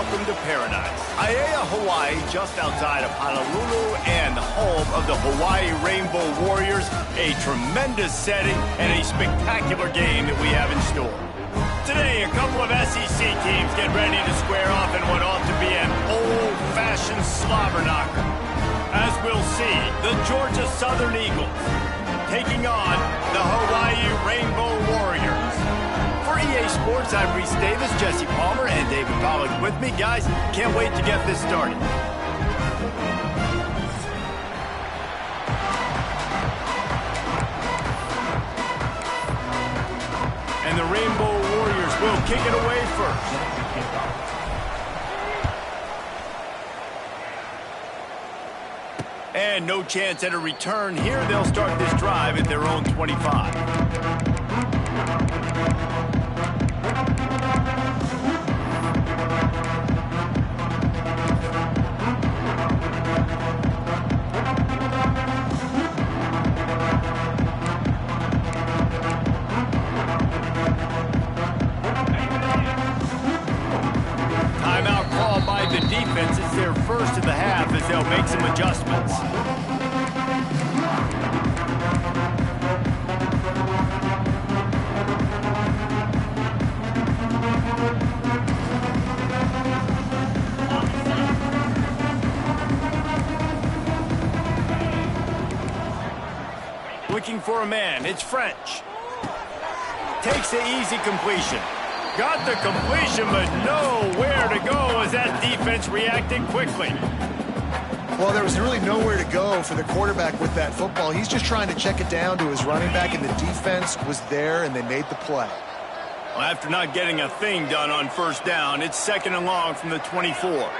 welcome to paradise. Ncaa, Hawaii, just outside of Honolulu and the home of the Hawaii Rainbow Warriors. A tremendous setting and a spectacular game that we have in store. Today, a couple of SEC teams get ready to square off in what ought to be an old-fashioned slobber knocker. As we'll see, the Georgia Southern Eagles taking on the Hawaii Rainbow Warriors. For EA Sports, I'm Reese Davis, Jesse Palmer, and David Pollack with me. Guys, can't wait to get this started. And the Rainbow Warriors will kick it away first. And no chance at a return here. They'll start this drive at their own 25. Timeout called by the defense. It's their first of the half as they'll make some adjustments. Looking for a man, it's French. Takes the easy completion. Got the completion, but nowhere to go as that defense reacted quickly. Well, there was really nowhere to go for the quarterback with that football. He's just trying to check it down to his running back, and the defense was there, and they made the play. Well, after not getting a thing done on first down, it's 2nd and long from the 24.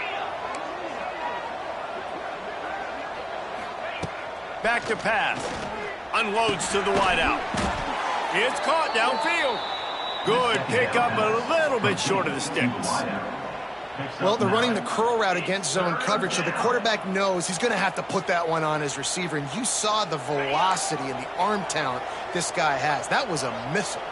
Back to pass. Unloads to the wideout. It's caught downfield. Good pickup, but a little bit short of the sticks. Well, they're running the curl route against zone coverage, so the quarterback knows he's going to have to put that one on his receiver. And you saw the velocity and the arm talent this guy has. That was a missile.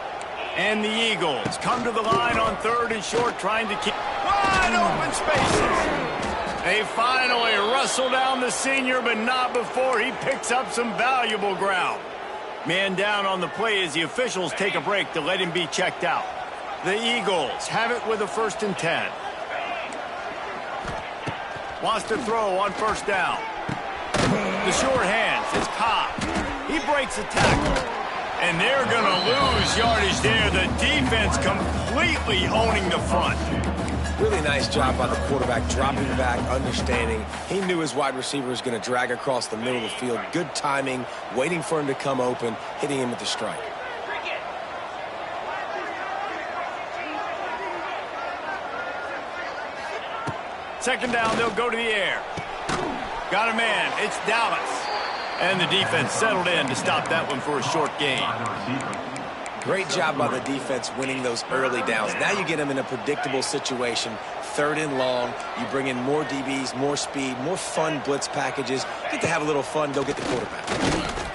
And the Eagles come to the line on 3rd and short, trying to keep wide open spaces. They finally wrestle down the senior, but not before he picks up some valuable ground. Man down on the play as the officials take a break to let him be checked out. The Eagles have it with a 1st and 10. Wants to throw on first down. The short hands, it's Ncaa. He breaks a tackle. And they're going to lose yardage there. The defense completely owning the front. Really nice job by the quarterback, dropping back, understanding. He knew his wide receiver was going to drag across the middle of the field. Good timing, waiting for him to come open, hitting him with the strike. Second down, they'll go to the air. Got a man, it's Dallas. And the defense settled in to stop that one for a short gain. Great job by the defense winning those early downs. Now you get them in a predictable situation. 3rd and long. You bring in more DBs, more speed, more fun blitz packages. Get to have a little fun, go get the quarterback.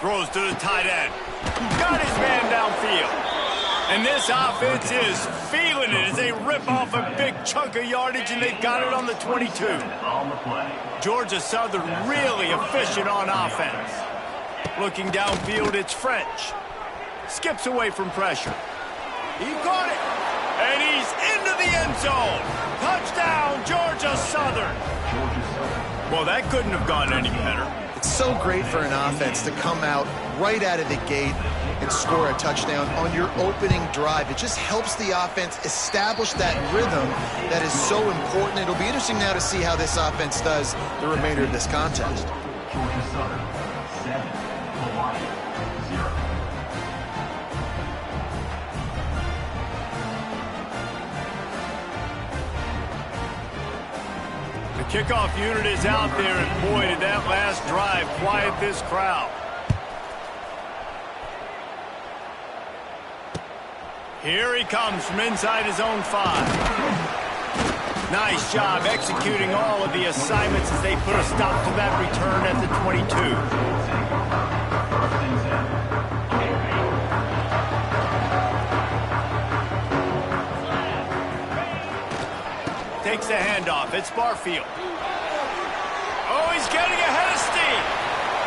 Throws to the tight end. Got his man downfield. And this offense is feeling it as they rip off a big chunk of yardage, and they've got it on the 22. Georgia Southern really efficient on offense. Looking downfield, it's French. Skips away from pressure. He caught it. And he's into the end zone. Touchdown, Georgia Southern. Well, that couldn't have gone any better. It's so great for an offense to come out right out of the gate and score a touchdown on your opening drive. It just helps the offense establish that rhythm that is so important. It'll be interesting now to see how this offense does the remainder of this contest. Georgia Southern, 7, Hawaii, 0. The kickoff unit is out there, and boy, did that last drive quiet this crowd. Here he comes from inside his own 5. Nice job executing all of the assignments as they put a stop to that return at the 22. takes the handoff. It's Barfield. Oh, he's getting ahead of steam.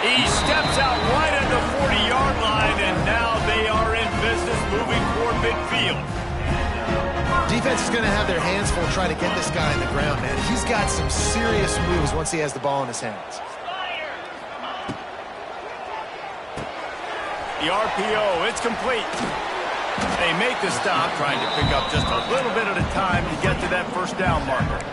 He steps out right at the 40-yard line, and now they are in business moving toward midfield. Defense is going to have their hands full trying to get this guy on the ground, man. He's got some serious moves once he has the ball in his hands. The RPO, it's complete. They make the stop, trying to pick up just a little bit at a time to get to that first down marker.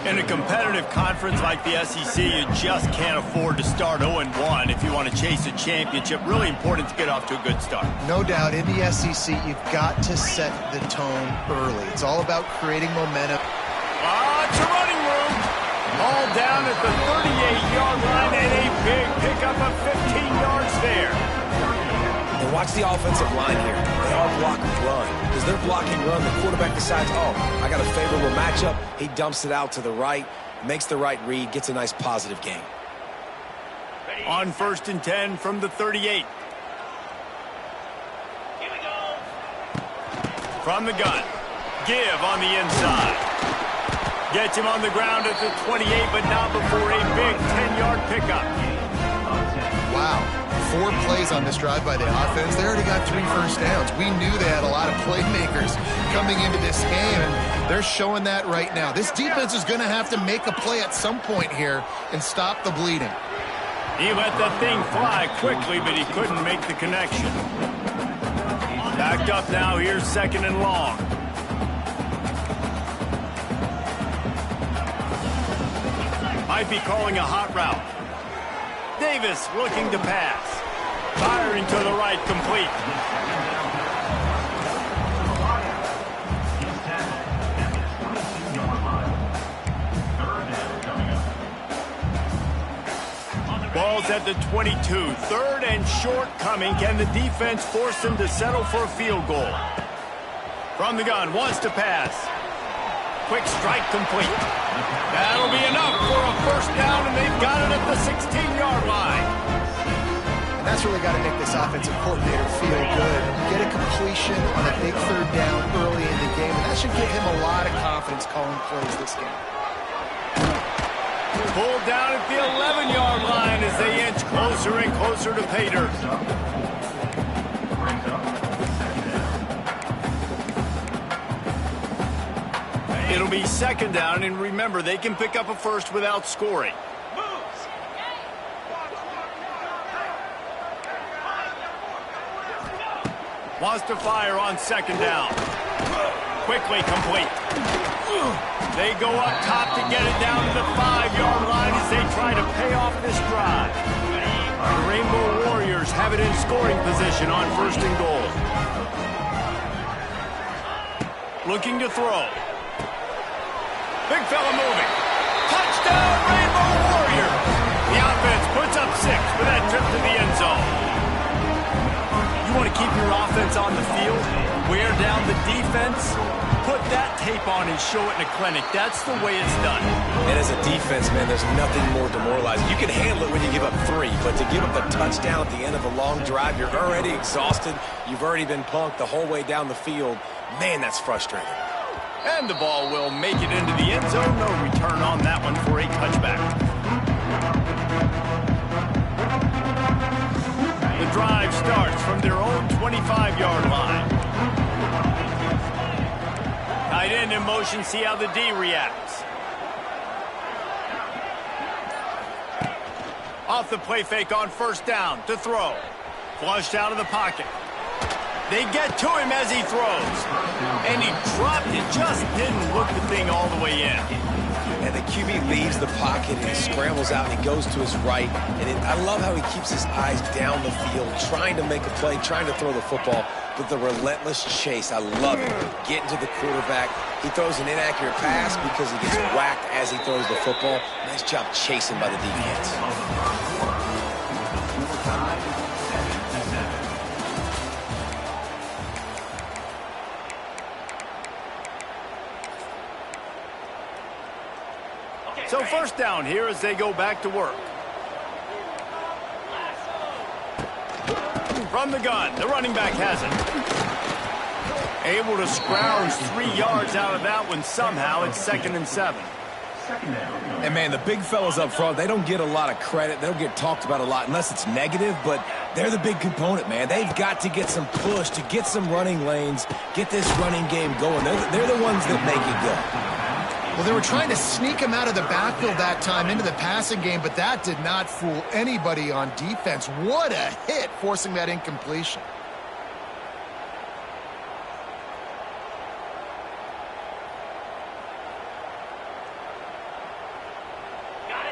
In a competitive conference like the SEC, you just can't afford to start 0-1 if you want to chase a championship. Really important to get off to a good start. No doubt, in the SEC, you've got to set the tone early. It's all about creating momentum. It's a running room. Ball down at the 38-yard line, and a big pickup of 15 yards there. And watch the offensive line here. They are blocking run. Because they're blocking run, the quarterback decides, oh, I got a favorable matchup. He dumps it out to the right, makes the right read, gets a nice positive gain. On 1st and 10 from the 38. Here we go. From the gun. Give on the inside. Gets him on the ground at the 28, but not before a big 10-yard pickup. Wow. 4 plays on this drive by the offense. They already got 3 first downs. We knew they had a lot of playmakers coming into this game, and they're showing that right now. This defense is going to have to make a play at some point here and stop the bleeding. He let that thing fly quickly, but he couldn't make the connection. Backed up now. Here's 2nd and long. Might be calling a hot route. Davis looking to pass. Firing to the right, complete. Ball's at the 22. 3rd and short coming. Can the defense force them to settle for a field goal? From the gun, wants to pass. Quick strike, complete. That'll be enough for a first down, and they've got it at the 16-yard line. And that's really got to make this offensive coordinator feel good. Get a completion on a big 3rd down early in the game, and that should give him a lot of confidence calling plays this game. Pulled down at the 11-yard line as they inch closer and closer to pay dirt. It'll be 2nd down, and remember, they can pick up a first without scoring. Wants to fire on 2nd down. Quickly complete. They go up top to get it down to the 5-yard line as they try to pay off this drive. The Rainbow Warriors have it in scoring position on 1st and goal. Looking to throw. Big fella moving. Touchdown, Rainbow Warriors! The offense puts up 6 for that trip to the end zone. You want to keep your offense on the field, wear down the defense, put that tape on and show it in a clinic. That's the way it's done. And as a defense, man, there's nothing more demoralizing. You can handle it when you give up 3, but to give up the touchdown at the end of a long drive, you're already exhausted. You've already been punked the whole way down the field. Man, that's frustrating. And the ball will make it into the end zone. No return on that one for a touchback. The drive starts from their own 25-yard line. Tight end in motion, see how the D reacts. Off the play fake on 1st down to throw. Flushed out of the pocket. They get to him as he throws. And he dropped it, just didn't look the thing all the way in. And the QB leaves the pocket and he scrambles out and he goes to his right. And I love how he keeps his eyes down the field, trying to make a play, trying to throw the football. But the relentless chase, I love it. Getting to the quarterback. He throws an inaccurate pass because he gets whacked as he throws the football. Nice job chasing by the defense. So 1st down here as they go back to work. From the gun, the running back has it. Able to scrounge 3 yards out of that one somehow. It's 2nd and 7. And, man, the big fellas up front, they don't get a lot of credit. They don't get talked about a lot unless it's negative, but they're the big component, man. They've got to get some push, to get some running lanes, get this running game going. They're the ones that make it go. Well, they were trying to sneak him out of the backfield that time into the passing game, but that did not fool anybody on defense. What a hit, forcing that incompletion.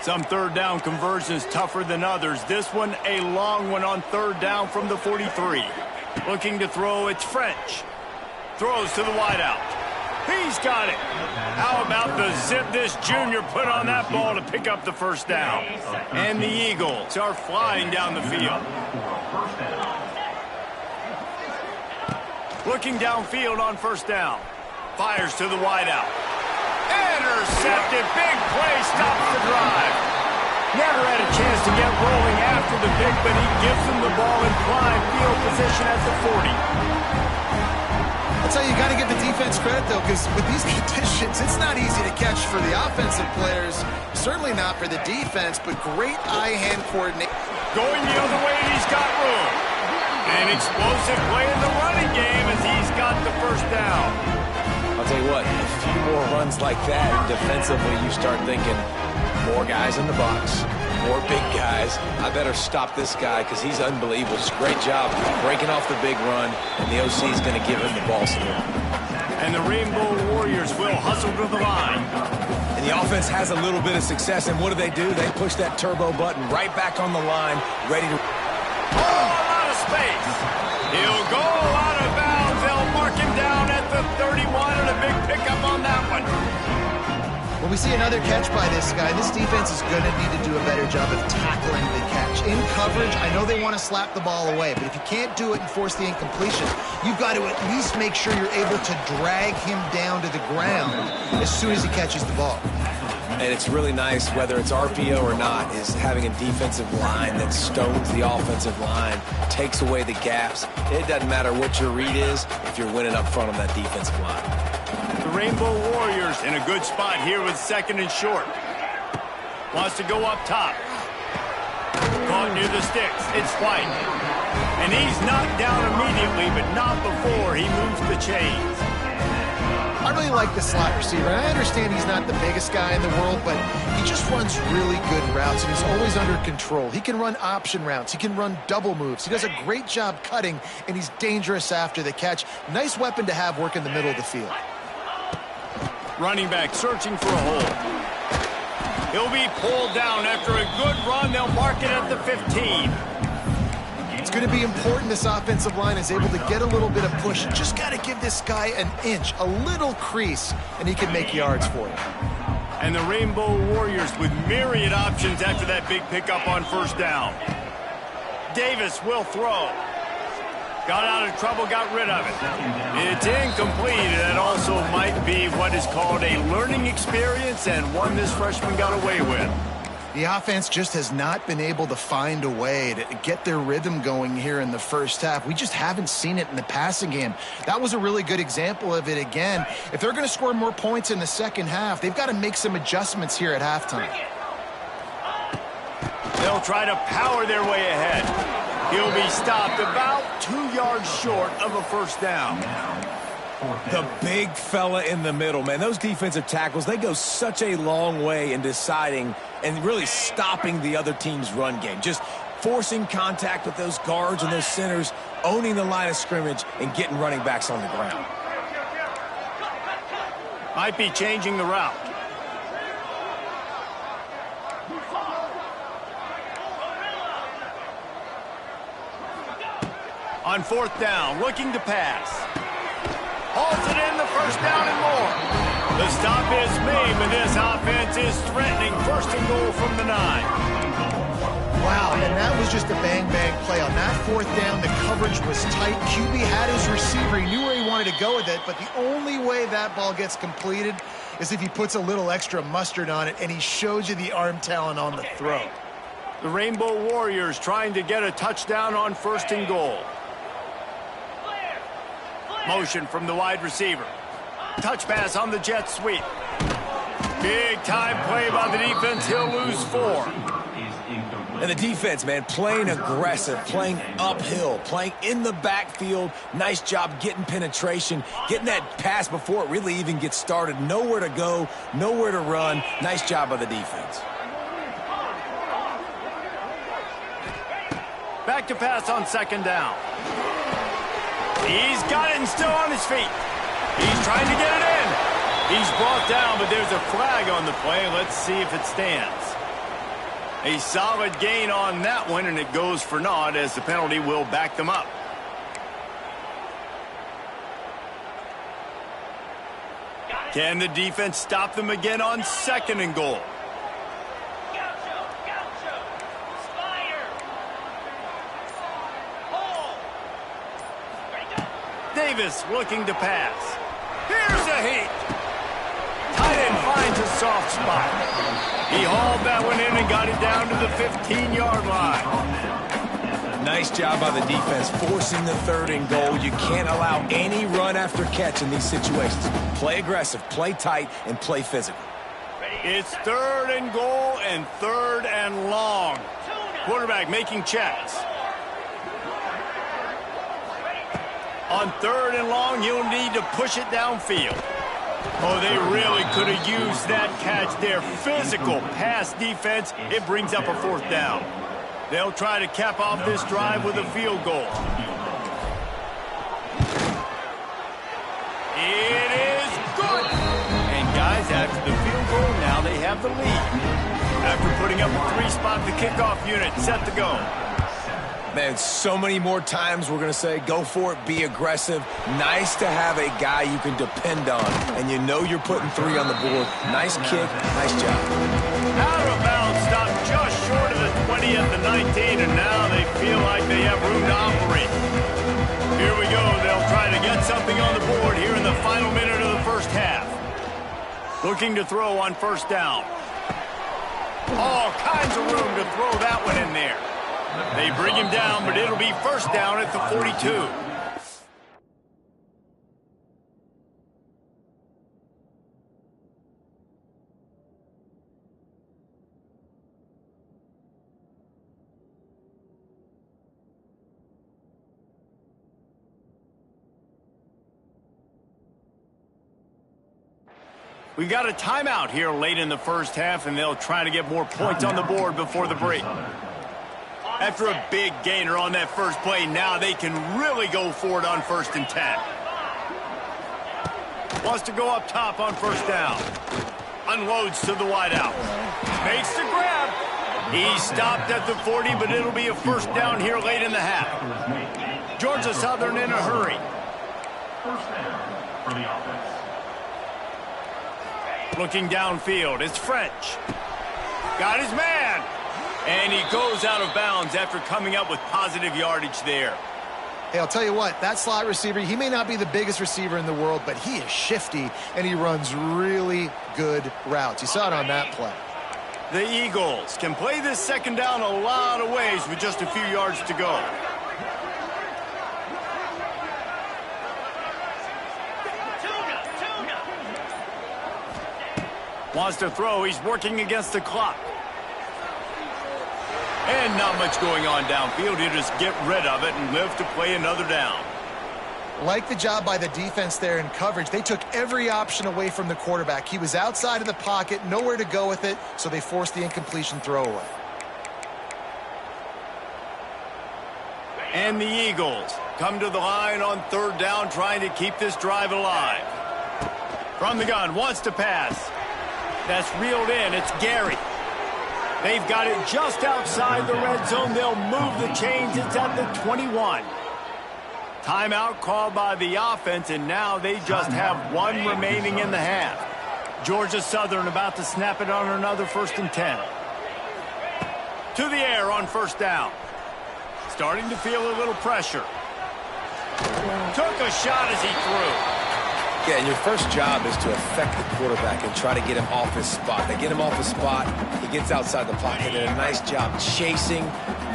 Some third down conversions tougher than others. This one, a long one on 3rd down from the 43. Looking to throw, it's French. Throws to the wideout. He's got it. How about the zip this junior put on that ball to pick up the 1st down? And the Eagles are flying down the field. Looking downfield on 1st down. Fires to the wideout. Intercepted. Big play. Stops the drive. Never had a chance to get rolling after the pick, but he gives them the ball in prime field position at the 40. That's how you got to give the defense credit, though, because with these conditions, it's not easy to catch for the offensive players. Certainly not for the defense, but great eye-hand coordination. Going the other way, and he's got room. An explosive play in the running game as he's got the 1st down. I'll tell you what, a few more runs like that, defensively, you start thinking, more guys in the box, more big guys. I better stop this guy because he's unbelievable. It's a great job breaking off the big run, and the OC is going to give him the ball some more. And the Rainbow Warriors will hustle to the line. And the offense has a little bit of success, and what do? They push that turbo button right back on the line, ready to... Oh, a lot of space. He'll go out of bounds. They'll mark him down at the 31, and a big pickup on that one. When we see another catch by this guy, this defense is going to need to do a better job of tackling the catch. In coverage, I know they want to slap the ball away, but if you can't do it and force the incompletion, you've got to at least make sure you're able to drag him down to the ground as soon as he catches the ball. And it's really nice, whether it's RPO or not, is having a defensive line that stones the offensive line, takes away the gaps. It doesn't matter what your read is if you're winning up front on that defensive line. The Rainbow Warriors in a good spot here with 2nd and short. Wants to go up top. Caught near the sticks. It's White. And he's knocked down immediately, but not before he moves the chains. I really like the slot receiver. I understand he's not the biggest guy in the world, but he just runs really good routes, and he's always under control. He can run option routes. He can run double moves. He does a great job cutting, and he's dangerous after the catch. Nice weapon to have work in the middle of the field. Running back searching for a hole. He'll be pulled down after a good run. They'll mark it at the 15. It's going to be important this offensive line is able to get a little bit of push. Just got to give this guy an inch, a little crease, and he can make yards for you. And the Rainbow Warriors with myriad options after that big pickup on 1st down. Davis will throw. Got out of trouble, got rid of it. It's incomplete, and that also might be what is called a learning experience and one this freshman got away with. The offense just has not been able to find a way to get their rhythm going here in the 1st half. We just haven't seen it in the passing game. That was a really good example of it again. If they're going to score more points in the 2nd half, they've got to make some adjustments here at halftime. They'll try to power their way ahead. He'll be stopped about 2 yards short of a 1st down. The big fella in the middle, man. Those defensive tackles, they go such a long way in deciding and really stopping the other team's run game. Just forcing contact with those guards and those centers, owning the line of scrimmage, and getting running backs on the ground. Might be changing the route. On 4th down, looking to pass. Hauls it in, the 1st down and more. The stop is made, but this offense is threatening 1st and goal from the 9. Wow, and that was just a bang-bang play. On that 4th down, the coverage was tight. QB had his receiver. He knew where he wanted to go with it, but the only way that ball gets completed is if he puts a little extra mustard on it, and he shows you the arm talent on the throw. The Rainbow Warriors trying to get a touchdown on 1st and goal. Motion from the wide receiver. Touch pass on the jet sweep. Big time play by the defense. He'll lose 4. And the defense, man, playing aggressive, playing uphill, playing in the backfield. Nice job getting penetration, getting that pass before it really even gets started. Nowhere to go, nowhere to run. Nice job by the defense. Back to pass on 2nd down. He's got it and still on his feet. He's trying to get it in. He's brought down, but there's a flag on the play. Let's see if it stands. A solid gain on that one, and it goes for naught as the penalty will back them up. Can the defense stop them again on 2nd and goal? Davis looking to pass. Here's a heat. Tight end finds a soft spot. He hauled that one in and got it down to the 15-yard line. Nice job by the defense forcing the 3rd and goal. You can't allow any run after catch in these situations. Play aggressive, play tight, and play physical. It's 3rd and goal and 3rd and long. Quarterback making checks. On 3rd and long, you'll need to push it downfield. Oh, they really could have used that catch there. Physical pass defense. It brings up a 4th down. They'll try to cap off this drive with a field goal. It is good. And guys, after the field goal, now they have the lead. After putting up a 3-spot, the kickoff unit set to go. Man, so many more times we're going to say, go for it, be aggressive. Nice to have a guy you can depend on, and you know you're putting 3 on the board. Nice kick, nice job. Out of bounds, stopped just short of the 20 at the 19, and now they feel like they have room to operate. Here we go. They'll try to get something on the board here in the final minute of the 1st half. Looking to throw on 1st down. All kinds of room to throw that one in there. They bring him down, but it'll be 1st down at the 42. We've got a timeout here late in the 1st half, and they'll try to get more points on the board before the break. After a big gainer on that first play, now they can really go for it on 1st and 10. Wants to go up top on 1st down. Unloads to the wideout. Makes the grab. He stopped at the 40, but it'll be a 1st down here late in the half. Georgia Southern in a hurry. 1st down for the offense. Looking downfield, it's French. Got his man. And he goes out of bounds after coming up with positive yardage there. Hey, I'll tell you what, that slot receiver, he may not be the biggest receiver in the world, but he is shifty, and he runs really good routes. You saw it on that play. The Eagles can play this 2nd down a lot of ways with just a few yards to go. Wants to throw, he's working against the clock. And not much going on downfield. He'll just get rid of it and live to play another down. Like the job by the defense there in coverage. They took every option away from the quarterback. He was outside of the pocket, nowhere to go with it, so they forced the incompletion throwaway. And the Eagles come to the line on 3rd down, trying to keep this drive alive. From the gun, wants to pass. That's reeled in. It's Gary. They've got it just outside the red zone. They'll move the chains. It's at the 21. Timeout called by the offense, and now they just have 1 remaining in the half. Georgia Southern about to snap it on another 1st and 10. To the air on 1st down. Starting to feel a little pressure. Took a shot as he threw. Yeah, and your first job is to affect the quarterback and try to get him off his spot. They get him off his spot, he gets outside the pocket, and a nice job chasing,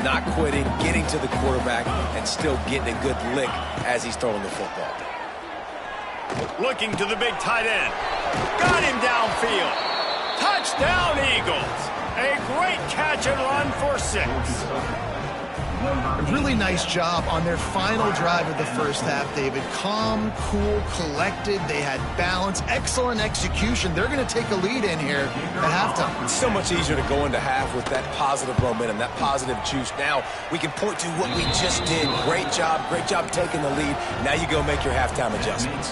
not quitting, getting to the quarterback, and still getting a good lick as he's throwing the football. Looking to the big tight end. Got him downfield. Touchdown, Eagles. A great catch and run for 6. A really nice job on their final drive of the first half, David. Calm, cool, collected. They had balance, excellent execution. They're going to take a lead in here at halftime. It's so much easier to go into half with that positive momentum, that positive juice. Now we can point to what we just did. Great job taking the lead. Now you go make your halftime adjustments.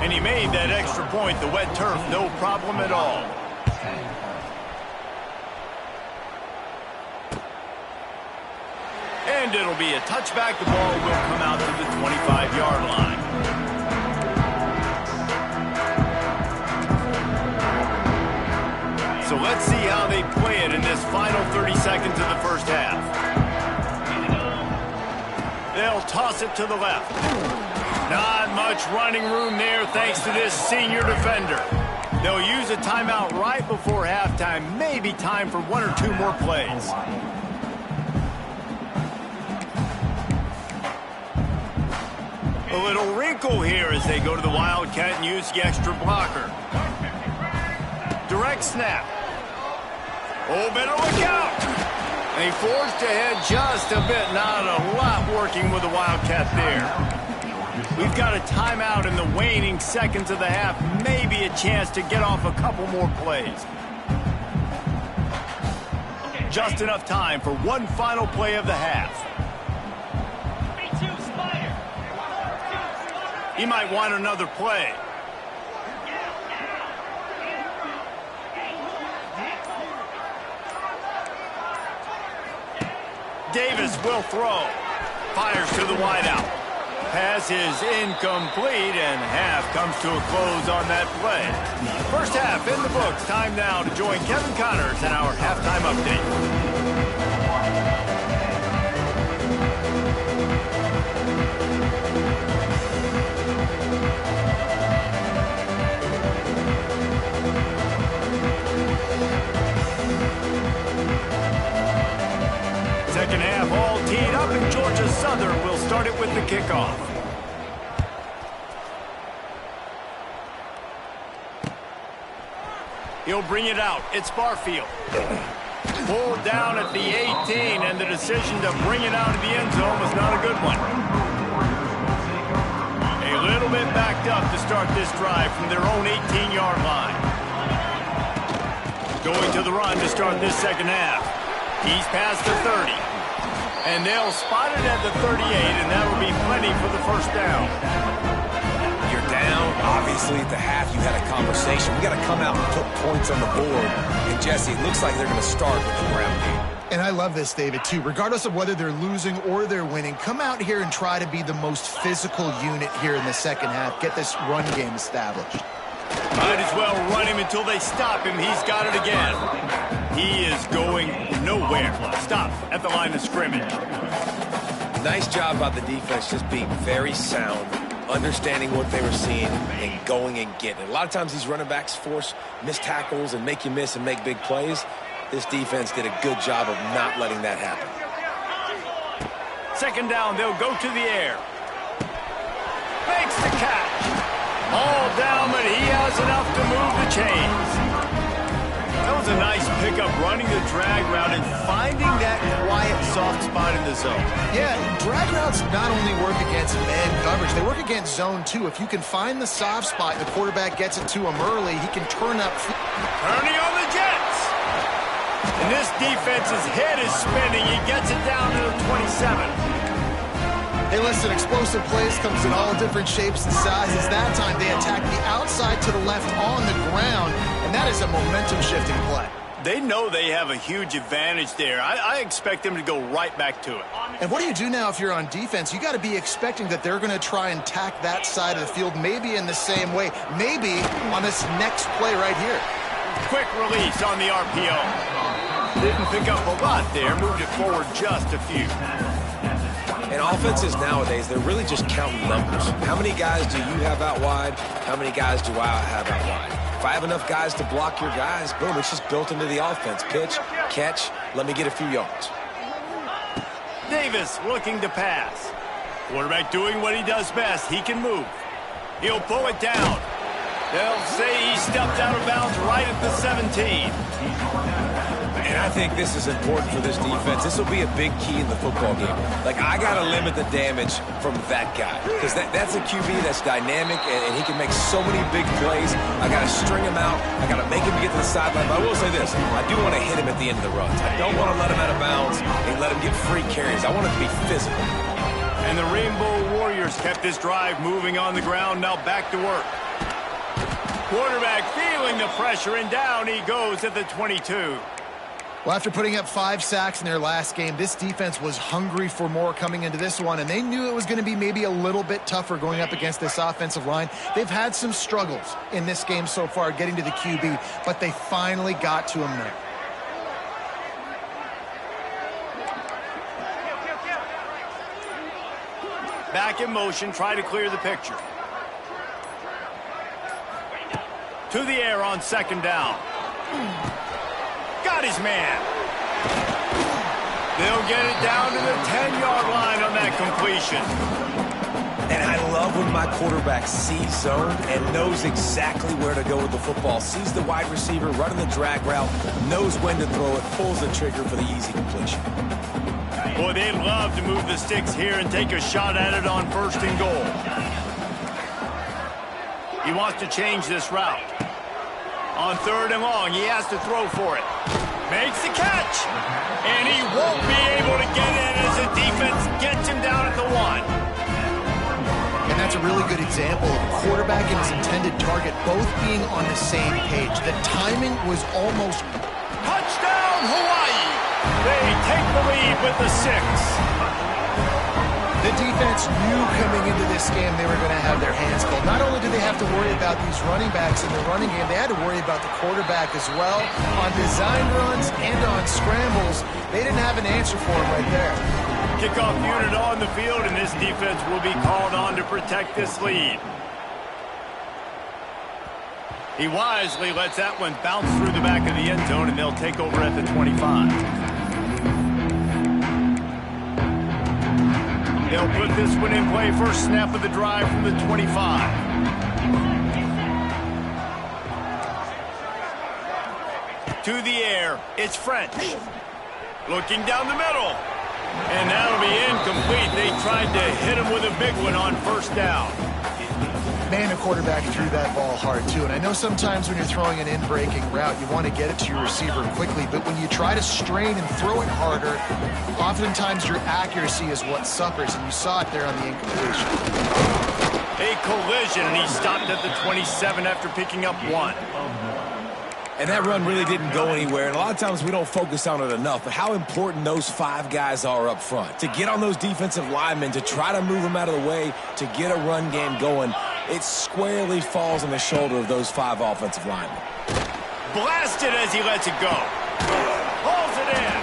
And he made that extra point. The wet turf, no problem at all. And it'll be a touchback. The ball will come out to the 25-yard line. So let's see how they play it in this final 30 seconds of the first half. They'll toss it to the left. Not much running room there thanks to this senior defender. They'll use a timeout right before halftime. Maybe time for 1 or 2 more plays. A little wrinkle here as they go to the Wildcat and use the extra blocker. Direct snap. Oh, better look out. And he forced ahead just a bit. Not a lot working with the Wildcat there. We've got a timeout in the waning seconds of the half. Maybe a chance to get off a couple more plays. Just enough time for one final play of the half. He might want another play. Davis will throw. Fires to the wideout. Pass is incomplete, and half comes to a close on that play. First half in the books. Time now to join Kevin Connors in our halftime update. Second half all teed up, and Georgia Southern will start it with the kickoff. He'll bring it out. It's Barfield. Pulled down at the 18, and the decision to bring it out of the end zone was not a good one. A little bit backed up to start this drive from their own 18-yard line. Going to the run to start this second half. He's past the 30. And they'll spot it at the 38, and that'll be plenty for the first down. You're down. Obviously, at the half, you had a conversation. We got to come out and put points on the board. And, Jesse, it looks like they're going to start with the ground game. And I love this, David, too. Regardless of whether they're losing or they're winning, come out here and try to be the most physical unit here in the second half. Get this run game established. Might as well run him until they stop him. He's got it again. He is going nowhere. Stop at the line of scrimmage. Nice job by the defense, just being very sound, understanding what they were seeing, and going and getting it. A lot of times these running backs force missed tackles and make you miss and make big plays. This defense did a good job of not letting that happen. Second down, they'll go to the air. Makes the catch. All down, but he has enough to move the chains. That was a nice pickup, running the drag route and finding that quiet, soft spot in the zone. Yeah, drag routes not only work against man coverage, they work against zone too. If you can find the soft spot, the quarterback gets it to him early, he can turn up. Turning on the Jets. And this defense's head is spinning. He gets it down to the 27. Hey, listen, explosive plays comes in all different shapes and sizes. That time they attack the outside to the left on the ground, and that is a momentum-shifting play. They know they have a huge advantage there. I expect them to go right back to it. And what do you do now if you're on defense? You got to be expecting that they're going to try and attack that side of the field, maybe in the same way, maybe on this next play right here. Quick release on the RPO. Didn't pick up a lot there, moved it forward just a few. And offenses nowadays, they're really just counting numbers. How many guys do you have out wide? How many guys do I have out wide? If I have enough guys to block your guys, boom, it's just built into the offense. Pitch, catch, let me get a few yards. Davis looking to pass. Quarterback doing what he does best. He can move. He'll pull it down. They'll say he stepped out of bounds right at the 17. And I think this is important for this defense. This will be a big key in the football game. Like, I got to limit the damage from that guy. Because that's a QB that's dynamic, and he can make so many big plays. I got to string him out. I got to make him get to the sideline. But I will say this. I do want to hit him at the end of the runs. I don't want to let him out of bounds and let him get free carries. I want it to be physical. And the Rainbow Warriors kept this drive moving on the ground. Now back to work. Quarterback feeling the pressure, and down he goes at the 22. Well, after putting up 5 sacks in their last game, this defense was hungry for more coming into this one, and they knew it was going to be maybe a little bit tougher going up against this offensive line. They've had some struggles in this game so far getting to the QB, but they finally got to him there. Back in motion, try to clear the picture. To the air on second down. Got his man. They'll get it down to the 10-yard line on that completion. And I love when my quarterback sees zone and knows exactly where to go with the football. Sees the wide receiver running the drag route, knows when to throw it, pulls the trigger for the easy completion. Boy, they'd love to move the sticks here and take a shot at it on 1st and goal. He wants to change this route. On 3rd and long, he has to throw for it. Makes the catch. And he won't be able to get in as the defense gets him down at the 1. And that's a really good example of a quarterback and his intended target both being on the same page. The timing was almost... Touchdown, Hawaii! They take the lead with the 6. The defense knew coming into this game they were going to have their hands full. Not only did they have to worry about these running backs in the running game, they had to worry about the quarterback as well. On design runs and on scrambles, they didn't have an answer for him right there. Kickoff unit on the field, and this defense will be called on to protect this lead. He wisely lets that one bounce through the back of the end zone, and they'll take over at the 25. They'll put this one in play. First snap of the drive from the 25. To the air, it's French. Looking down the middle. And that'll be incomplete. They tried to hit him with a big one on 1st down. Man, the quarterback threw that ball hard, too. And I know sometimes when you're throwing an in-breaking route, you want to get it to your receiver quickly. But when you try to strain and throw it harder, oftentimes your accuracy is what suffers. And you saw it there on the incompletion. A collision, and he stopped at the 27 after picking up 1. And that run really didn't go anywhere. And a lot of times we don't focus on it enough. But how important those 5 guys are up front. To get on those defensive linemen, to try to move them out of the way, to get a run game going. It squarely falls on the shoulder of those 5 offensive linemen. Blasted as he lets it go. Pulls it in.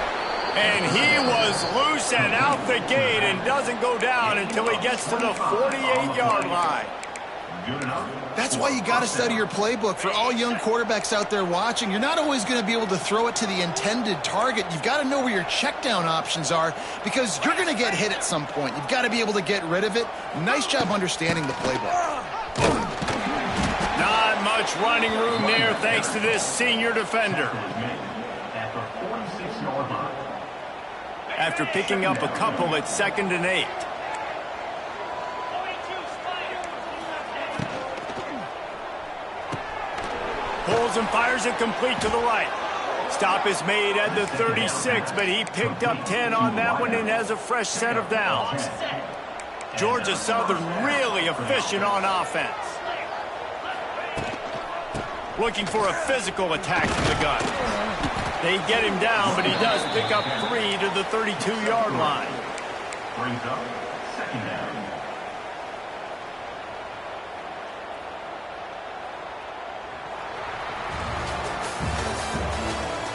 And he was loose and out the gate and doesn't go down until he gets to the 48-yard line. That's why you got to study your playbook. For all young quarterbacks out there watching, you're not always going to be able to throw it to the intended target. You've got to know where your check down options are because you're going to get hit at some point. You've got to be able to get rid of it. Nice job understanding the playbook. Not much running room there thanks to this senior defender. After picking up a couple at 2nd and 8. Pulls and fires it complete to the right. Stop is made at the 36, but he picked up 10 on that one and has a fresh set of downs. Georgia Southern really efficient on offense. Looking for a physical attack from the gun. They get him down, but he does pick up 3 to the 32-yard line. Brings up 2nd down.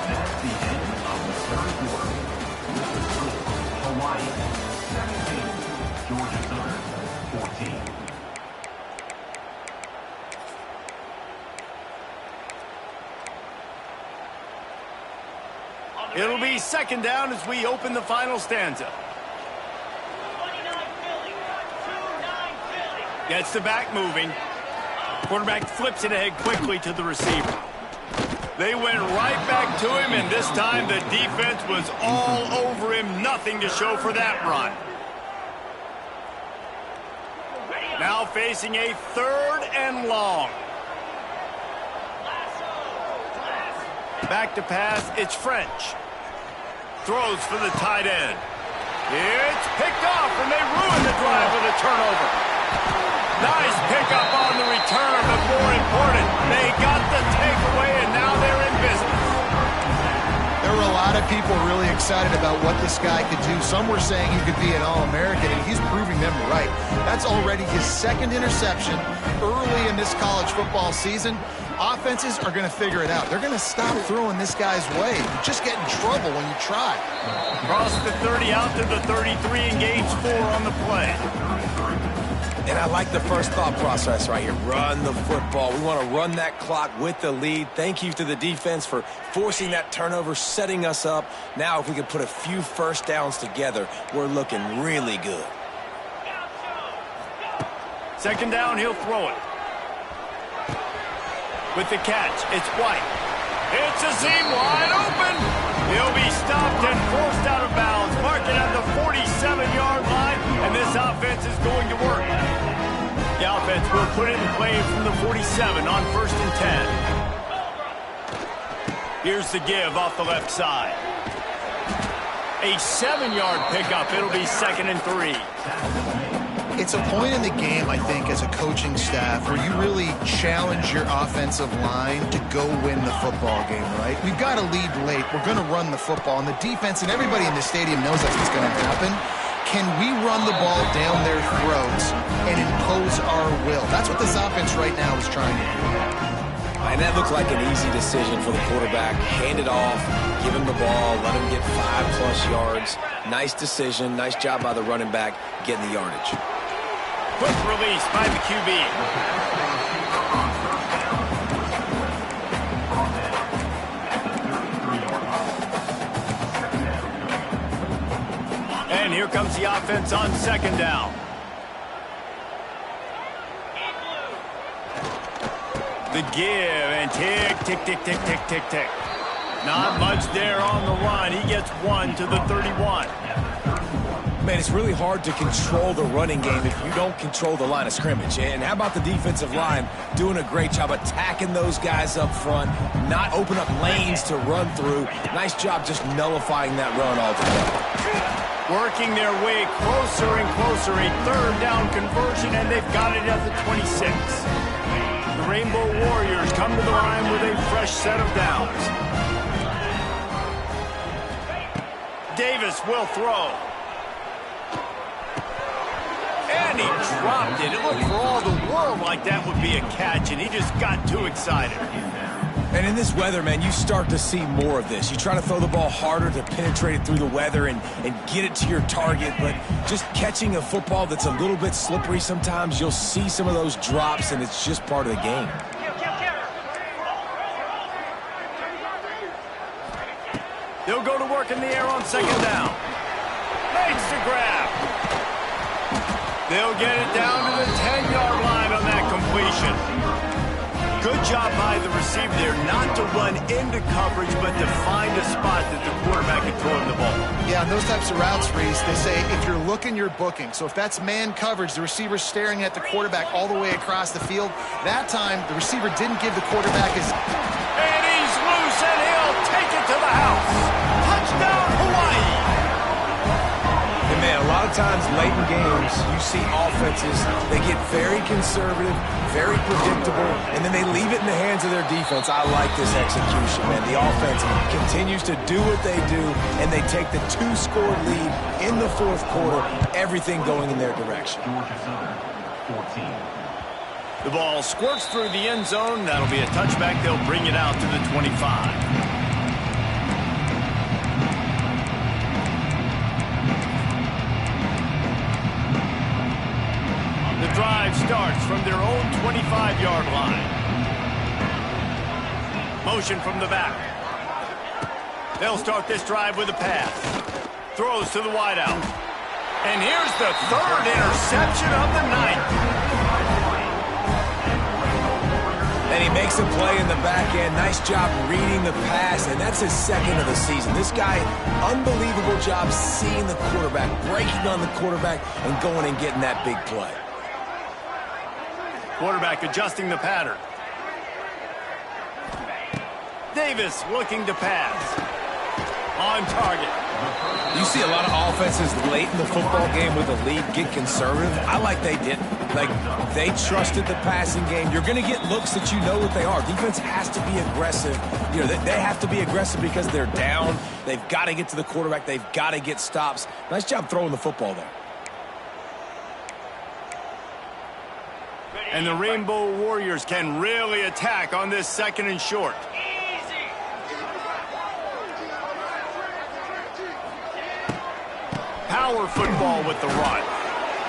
That's the end of the 3rd quarter. With the score, Hawaii 17, Georgia Southern 14. It'll be 2nd down as we open the final stanza. Gets the back moving. Quarterback flips it ahead quickly to the receiver. They went right back to him, and this time the defense was all over him. Nothing to show for that run. Now facing a 3rd and long. Back to pass, it's French. Throws for the tight end. It's picked off, and they ruin the drive with a turnover. Nice pickup on the return, but more important, they got the takeaway, and now they're in business. There were a lot of people really excited about what this guy could do. Some were saying he could be an All-American, and he's proving them right. That's already his 2nd interception early in this college football season. Offenses are going to figure it out. They're going to stop throwing this guy's way. You just get in trouble when you try. Cross the 30 out to the 33 and gains 4 on the play. And I like the first thought process right here. Run the football. We want to run that clock with the lead. Thank you to the defense for forcing that turnover, setting us up. Now if we can put a few first downs together, we're looking really good. 2nd down, he'll throw it. With the catch, it's White. It's a seam wide open. He'll be stopped and forced out of bounds. Mark it at the 47-yard line, and this offense is going to work. The offense will put it in play from the 47 on 1st and 10. Here's the give off the left side. A 7-yard pickup. It'll be 2nd and 3. It's a point in the game, I think, as a coaching staff where you really challenge your offensive line to go win the football game, right? We've got to lead late. We're going to run the football. And the defense and everybody in the stadium knows that's what's going to happen. Can we run the ball down their throats and impose our will? That's what this offense right now is trying to do. And that looked like an easy decision for the quarterback. Hand it off, give him the ball, let him get 5+ yards. Nice decision. Nice job by the running back getting the yardage. Quick release by the QB. And here comes the offense on 2nd down. The give, and tick, tick, tick, tick, tick, tick, tick. Not much there on the run. He gets 1 to the 31. Man, it's really hard to control the running game if you don't control the line of scrimmage. And how about the defensive line doing a great job attacking those guys up front, not open up lanes to run through. Nice job just nullifying that run altogether. Working their way closer and closer, a 3rd down conversion, and they've got it at the 26. The Rainbow Warriors come to the line with a fresh set of downs. Davis will throw. And he dropped it. It looked for all the world like that would be a catch, and he just got too excited. And in this weather, man, you start to see more of this. You try to throw the ball harder to penetrate it through the weather and get it to your target, but just catching a football that's a little bit slippery sometimes, you'll see some of those drops, and it's just part of the game. They'll go to work in the air on 2nd down. Makes the grab. They'll get it down to the 10-yard line on that completion. Good job by the receiver there not to run into coverage, but to find a spot that the quarterback can throw him the ball. Yeah, and those types of routes, Reese, they say if you're looking, you're booking. So if that's man coverage, the receiver's staring at the quarterback all the way across the field. That time, the receiver didn't give the quarterback his... And he's loose, and he'll take it to the house. Touchdown, Hawaii! And man, a lot of times late in games, you see offenses, they get very conservative, very predictable, and then they leave it in the hands of their defense. I like this execution, man. The offense continues to do what they do, and they take the 2-score lead in the 4th quarter, everything going in their direction. The ball squirts through the end zone. That'll be a touchback. They'll bring it out to the 25. The drive starts from their own 25-yard line. Motion from the back. They'll start this drive with a pass. Throws to the wideout. And here's the 3rd interception of the night. Makes a play in the back end. Nice job reading the pass, and that's his second of the season. This guy, unbelievable job seeing the quarterback, breaking on the quarterback, and going and getting that big play. Quarterback adjusting the pattern. Davis looking to pass. On target. You see a lot of offenses late in the football game with a lead get conservative. I like they didn't. Like, they trusted the passing game. You're going to get looks that you know what they are. Defense has to be aggressive. You know, they have to be aggressive because they're down. They've got to get to the quarterback. They've got to get stops. Nice job throwing the football there. And the Rainbow Warriors can really attack on this second and short. Power football with the run.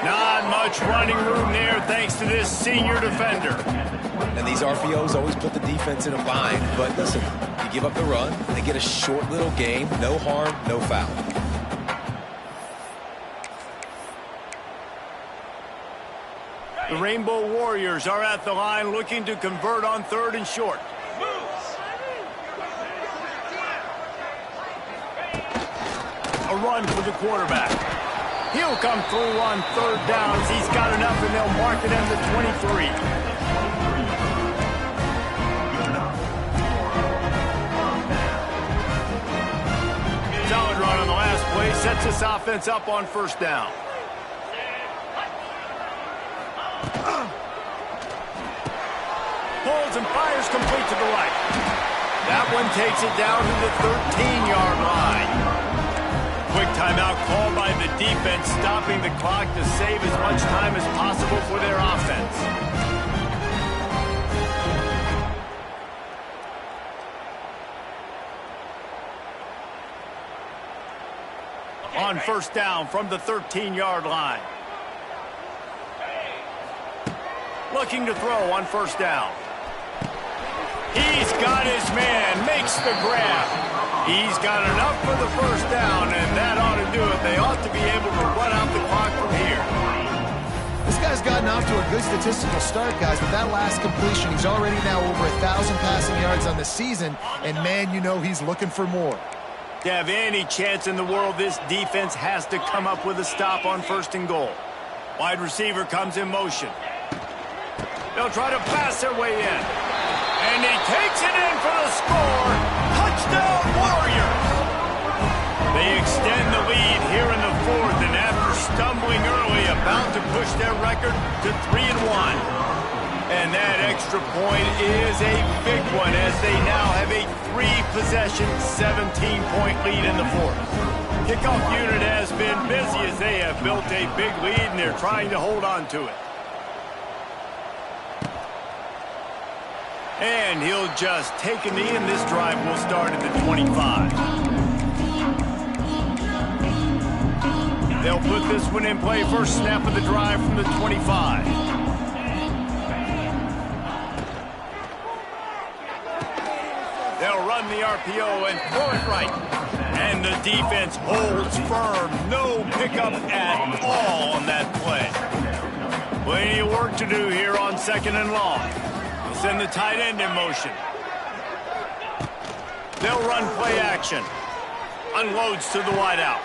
Not much running room there thanks to this senior defender. And these RPOs always put the defense in a bind. But listen, you give up the run, they get a short little gain. No harm, no foul. The Rainbow Warriors are at the line looking to convert on third and short. A run for the quarterback. He'll come through on third downs. He's got enough, and they'll mark it at the 23. Solid run on the last play. Sets this offense up on first down. Pulls and fires complete to the right. That one takes it down to the 13-yard line. Quick timeout called by the defense, stopping the clock to save as much time as possible for their offense. On first down from the 13-yard line. Looking to throw on first down. He's got his man, makes the grab. He's got enough for the first down, and that ought to do it. They ought to be able to run out the clock from here. This guy's gotten off to a good statistical start, guys. With that last completion, he's already now over 1,000 passing yards on the season, and man, you know he's looking for more. To have any chance in the world, this defense has to come up with a stop on first and goal. Wide receiver comes in motion. They'll try to pass their way in. And he takes it in for the score. Touchdown, Warriors! They extend the lead here in the fourth, and after stumbling early, about to push their record to 3-1. And that extra point is a big one, as they now have a 3-possession, 17-point lead in the fourth. Kickoff unit has been busy as they have built a big lead, and they're trying to hold on to it. And he'll just take a knee, and this drive will start at the 25. They'll put this one in play. First snap of the drive from the 25. They'll run the RPO and throw it right. And the defense holds firm. No pickup at all on that play. Plenty of work to do here on second and long. Send the tight end in motion. They'll run play action. Unloads to the wideout.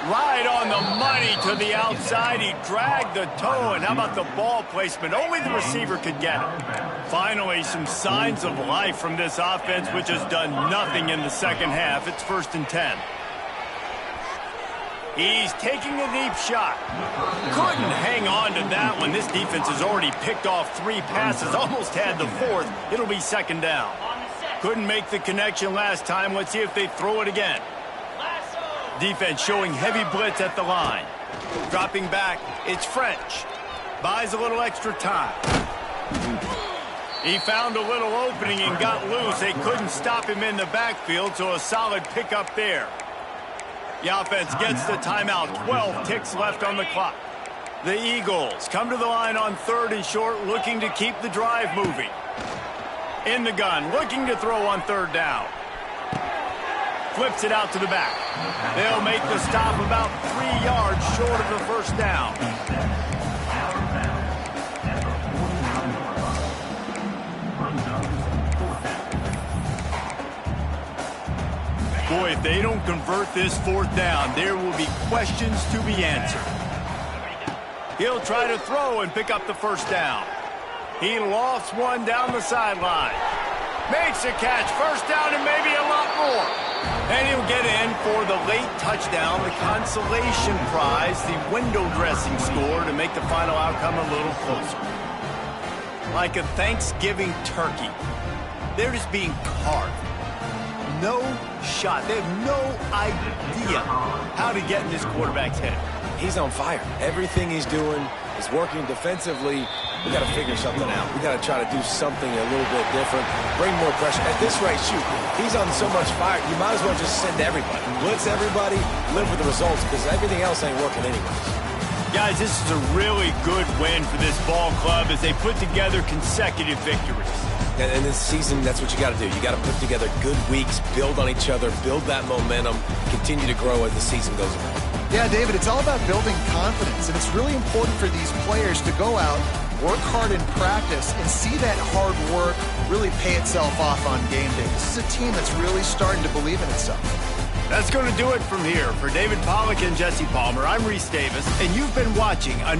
Right on the money to the outside. He dragged the toe, and how about the ball placement? Only the receiver could get it. Finally, some signs of life from this offense, which has done nothing in the second half. It's 1st and 10. He's taking a deep shot. Couldn't hang on to that one. This defense has already picked off 3 passes, almost had the 4th. It'll be second down. Couldn't make the connection last time. Let's see if they throw it again. Defense showing heavy blitz at the line. Dropping back, it's French. Buys a little extra time. He found a little opening and got loose. They couldn't stop him in the backfield, so a solid pickup there. The offense gets the timeout. 12 ticks left on the clock. The Eagles come to the line on 3rd and short, looking to keep the drive moving. In the gun, looking to throw on 3rd down. Flips it out to the back. They'll make the stop about 3 yards short of the first down. boy, if they don't convert this fourth down, there will be questions to be answered. He'll try to throw and pick up the first down. He lofts one down the sideline. Makes a catch, first down and maybe a lot more. And he'll get in for the late touchdown, the consolation prize, the window dressing score to make the final outcome a little closer. Like a Thanksgiving turkey, they're just being carved. No shot. They have no idea how to get in this quarterback's head. He's on fire. Everything he's doing is working defensively. We got to figure something out. We got to try to do something a little bit different. Bring more pressure. At this rate, shoot, he's on so much fire. You might as well just send everybody. Blitz everybody, live with the results, because everything else ain't working anyways. Guys, this is a really good win for this ball club as they put together consecutive victories. And in this season, that's what you got to do. You got to put together good weeks, build on each other, build that momentum, continue to grow as the season goes on. Yeah, David, it's all about building confidence, and it's really important for these players to go out, work hard in practice, and see that hard work really pay itself off on game day. This is a team that's really starting to believe in itself. That's going to do it from here. For David Pollack and Jesse Palmer, I'm Reese Davis, and you've been watching